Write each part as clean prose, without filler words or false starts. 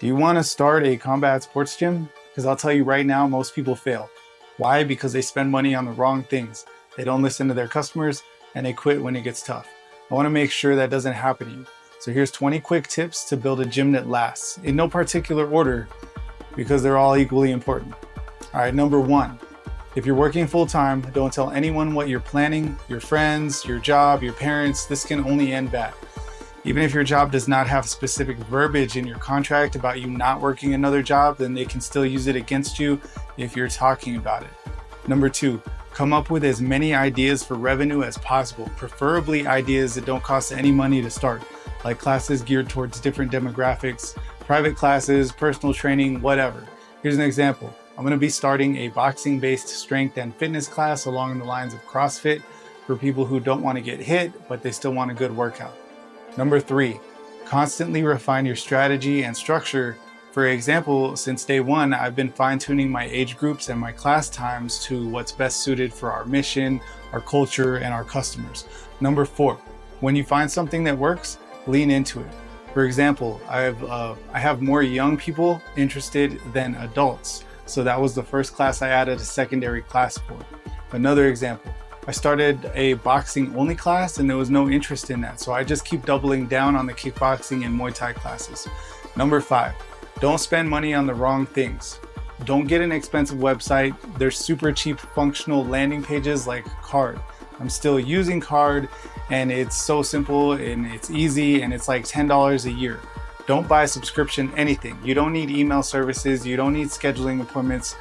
Do you want to start a combat sports gym? Because I'll tell you right now, most people fail. Why? Because they spend money on the wrong things. They don't listen to their customers and they quit when it gets tough. I want to make sure that doesn't happen to you. So here's 20 quick tips to build a gym that lasts, in no particular order, because they're all equally important. All right, number one, if you're working full-time, don't tell anyone what you're planning, your friends, your job, your parents. This can only end bad. Even if your job does not have specific verbiage in your contract about you not working another job, then they can still use it against you if you're talking about it. Number two, come up with as many ideas for revenue as possible, preferably ideas that don't cost any money to start, like classes geared towards different demographics, private classes, personal training, whatever. Here's an example. I'm going to be starting a boxing-based strength and fitness class along the lines of CrossFit for people who don't want to get hit, but they still want a good workout. Number three, constantly refine your strategy and structure. For example, since day one, I've been fine-tuning my age groups and my class times to what's best suited for our mission, our culture, and our customers. Number four, when you find something that works, lean into it. For example, I have more young people interested than adults. So that was the first class I added a secondary class for. Another example, I started a boxing only class and there was no interest in that. So I just keep doubling down on the kickboxing and Muay Thai classes. Number five, don't spend money on the wrong things. Don't get an expensive website. There's super cheap functional landing pages like Carrd. I'm still using Carrd and it's so simple and it's easy and it's like $10 a year. Don't buy a subscription anything. You don't need email services. You don't need scheduling appointments.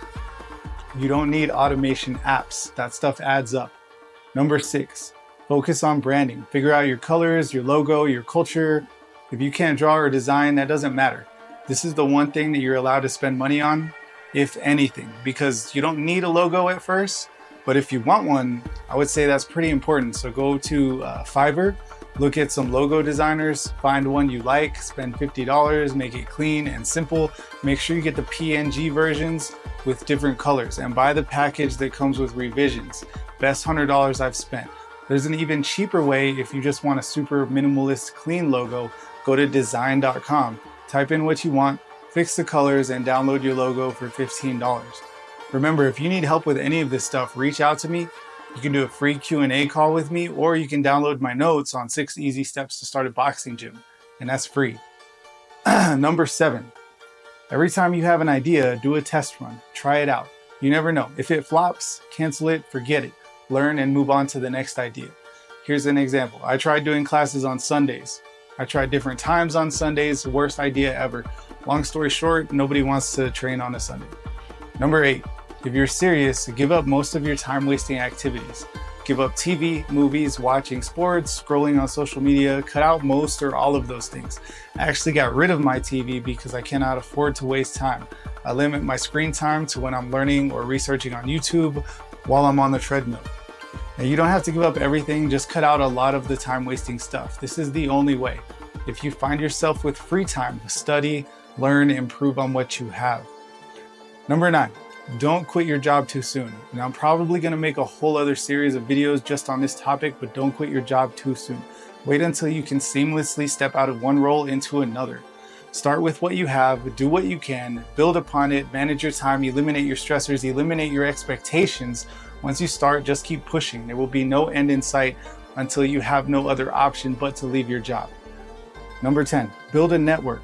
You don't need automation apps. That stuff adds up. Number six, focus on branding. Figure out your colors, your logo, your culture. If you can't draw or design, that doesn't matter. This is the one thing that you're allowed to spend money on, if anything, because you don't need a logo at first, but if you want one, I would say that's pretty important. So go to Fiverr, look at some logo designers, find one you like, spend $50, make it clean and simple. Make sure you get the PNG versions with different colors and buy the package that comes with revisions. Best $100 I've spent. There's an even cheaper way if you just want a super minimalist clean logo. Go to design.com, type in what you want, fix the colors, and download your logo for $15. Remember, if you need help with any of this stuff, reach out to me. You can do a free Q&A call with me, or you can download my notes on 6 easy steps to start a boxing gym, and that's free. Number seven, every time you have an idea, do a test run, try it out. You never know. If it flops, cancel it, forget it. Learn and move on to the next idea. Here's an example. I tried doing classes on Sundays. I tried different times on Sundays, worst idea ever. Long story short, nobody wants to train on a Sunday. Number eight, if you're serious, give up most of your time-wasting activities. Give up TV, movies, watching sports, scrolling on social media, cut out most or all of those things. I actually got rid of my TV because I cannot afford to waste time. I limit my screen time to when I'm learning or researching on YouTube while I'm on the treadmill. Now, you don't have to give up everything, just cut out a lot of the time-wasting stuff. This is the only way. If you find yourself with free time, study, learn, improve on what you have. Number nine, don't quit your job too soon. Now, I'm probably going to make a whole other series of videos just on this topic, but don't quit your job too soon. Wait until you can seamlessly step out of one role into another. Start with what you have, do what you can, build upon it, manage your time, eliminate your stressors, eliminate your expectations. Once you start, just keep pushing. There will be no end in sight until you have no other option but to leave your job. Number 10, build a network.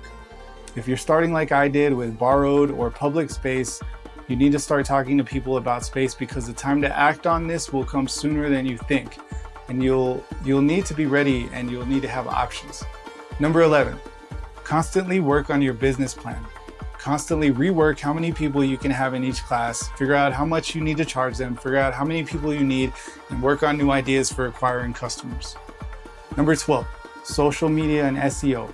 If you're starting like I did with borrowed or public space, you need to start talking to people about space because the time to act on this will come sooner than you think. And you'll need to be ready and you'll need to have options. Number 11, constantly work on your business plan. Constantly rework how many people you can have in each class, figure out how much you need to charge them, figure out how many people you need, and work on new ideas for acquiring customers. Number 12, social media and SEO.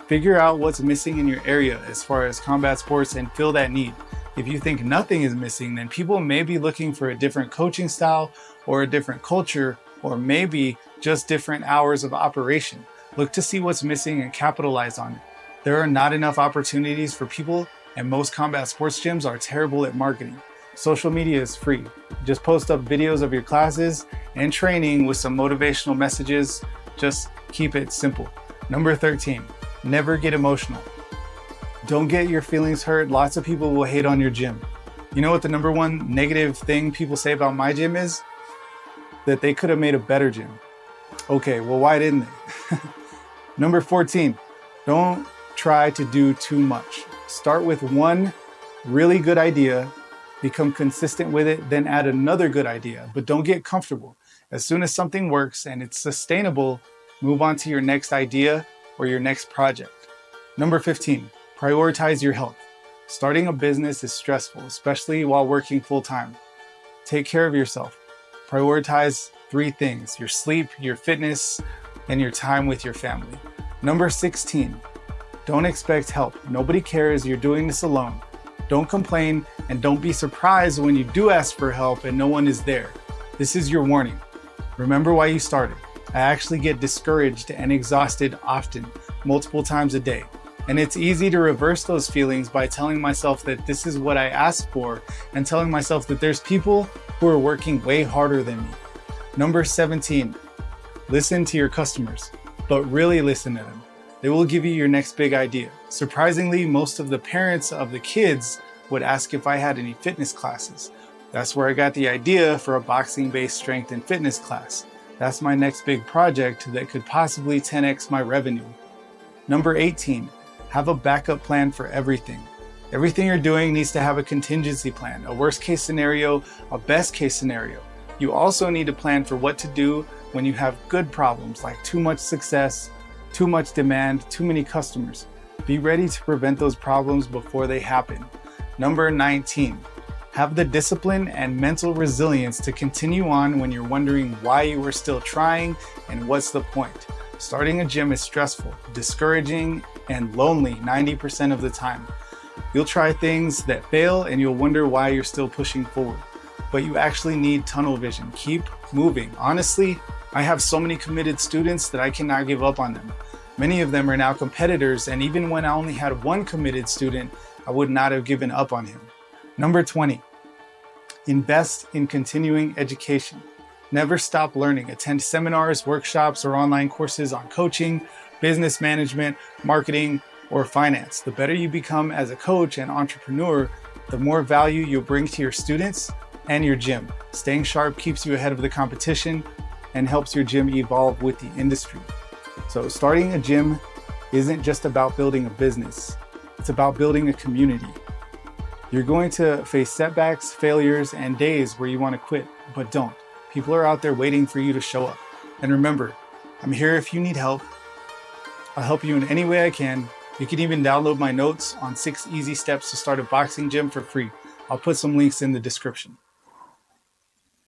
Figure out what's missing in your area as far as combat sports and fill that need. If you think nothing is missing, then people may be looking for a different coaching style or a different culture, or maybe just different hours of operation. Look to see what's missing and capitalize on it. There are not enough opportunities for people, and most combat sports gyms are terrible at marketing. Social media is free. Just post up videos of your classes and training with some motivational messages. Just keep it simple. Number 13, never get emotional. Don't get your feelings hurt. Lots of people will hate on your gym. You know what the number one negative thing people say about my gym is? That they could have made a better gym. Okay, well, why didn't they? Number 14, don't try to do too much. Start with one really good idea, become consistent with it, then add another good idea, but don't get comfortable. As soon as something works and it's sustainable, move on to your next idea or your next project. Number 15, prioritize your health. Starting a business is stressful, especially while working full-time. Take care of yourself. Prioritize 3 things: your sleep, your fitness, and your time with your family. Number 16, don't expect help. Nobody cares. You're doing this alone. Don't complain, and don't be surprised when you do ask for help and no one is there. This is your warning. Remember why you started. I actually get discouraged and exhausted often, multiple times a day. And it's easy to reverse those feelings by telling myself that this is what I asked for and telling myself that there's people who are working way harder than me. Number 17, listen to your customers, but really listen to them. They will give you your next big idea. Surprisingly, most of the parents of the kids would ask if I had any fitness classes. That's where I got the idea for a boxing-based strength and fitness class. That's my next big project that could possibly 10x my revenue. Number 18, have a backup plan for everything. Everything you're doing needs to have a contingency plan, a worst case scenario, a best case scenario. You also need to plan for what to do when you have good problems like too much success, too much demand, too many customers. Be ready to prevent those problems before they happen. Number 19, have the discipline and mental resilience to continue on when you're wondering why you were still trying and what's the point. Starting a gym is stressful, discouraging, and lonely 90% of the time. You'll try things that fail and you'll wonder why you're still pushing forward. But you actually need tunnel vision. Keep moving. Honestly, I have so many committed students that I cannot give up on them. Many of them are now competitors, and even when I only had one committed student, I would not have given up on him. Number 20, invest in continuing education. Never stop learning. Attend seminars, workshops, or online courses on coaching, business management, marketing, or finance. The better you become as a coach and entrepreneur, the more value you'll bring to your students and your gym. Staying sharp keeps you ahead of the competition and helps your gym evolve with the industry. So starting a gym isn't just about building a business. It's about building a community. You're going to face setbacks, failures, and days where you want to quit, but don't. People are out there waiting for you to show up. And remember, I'm here if you need help. I'll help you in any way I can. You can even download my notes on 6 easy steps to start a boxing gym for free. I'll put some links in the description.